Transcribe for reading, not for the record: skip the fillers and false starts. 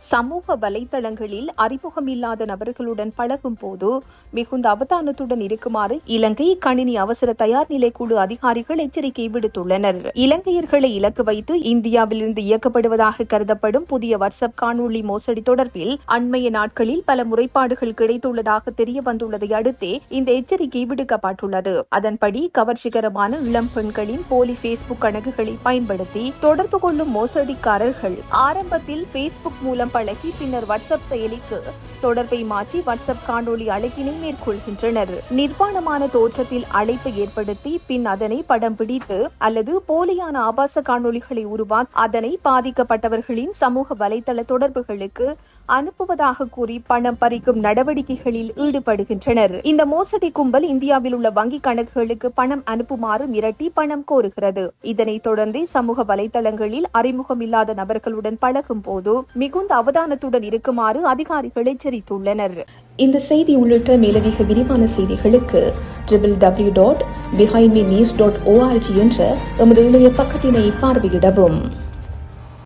சமூக வலைதளங்களில் அறிமுகமில்லாத நபர்களுடன் பழகும் போது மிகுந்த அவதானத்துடன் இருக்குமாறு இலங்கை கணினி அவசர தயார்நிலை குழு அதிகாரிகள் எச்சரிக்கை விடுத்துள்ளனர். இலங்கையர்களை இலக்கு வைத்து இந்தியாவிலிருந்து இயக்கப்படுவதாக கருதப்படும் புதிய வாட்ஸ்அப் காணொலி மோசடி தொடர்பில் அண்மைய நாட்களில் பல முறைப்பாடுகள் கிடைத்துள்ளதாக தெரிய வந்துள்ளதை அடுத்தே இந்த எச்சரிக்கை விடுக்கப்பட்டுள்ளது. அதன்படி கவர்ச்சிகரமான இளம் பெண்களின் போலி பேஸ்புக் கணக்குகளை பயன்படுத்தி தொடர்பு கொள்ளும் மோசடிக்காரர்கள் ஆரம்பத்தில் பேஸ்புக் மூலம் பழகி பின்னர் வாட்ஸ்அப் செயலிக்கு தொடர்பை மாற்றி வாட்ஸ்அப் காணொலி அழைப்பினை மேற்கொள்கின்றனர். நிர்வாணமான தோற்றத்தில் அழைப்பை ஏற்படுத்தி பின் அதனை படம் பிடித்து அல்லது போலியான ஆபாச காணொலிகளை உருவாக்கி அதனை பாதிக்கப்பட்டவர்களின் சமூக வலைதள தொடர்புகளுக்கு அனுப்புவதாக கூறி பணம் பறிக்கும் நடவடிக்கைகளில் ஈடுபடுகின்றனர். இந்த மோசடி கும்பல் இந்தியாவில் உள்ள வங்கிக் கணக்குகளுக்கு பணம் அனுப்புமாறு மிரட்டி பணம் கோருகிறது. இதனைத் தொடர்ந்து சமூக வலைதளங்களில் அறிமுகமில்லாத நபர்களுடன் பழகும் போது மிகுந்த அவதானத்துடன் இருக்குமாறு அதிகாரிகள் எச்சரித்துள்ளனர். இந்த செய்தி உள்ளிட்ட மேலதிக விரிவான செய்திகளுக்கு www.behindmenews.org என்ற எமது இணைய பக்கத்தினை பார்வையிடவும்.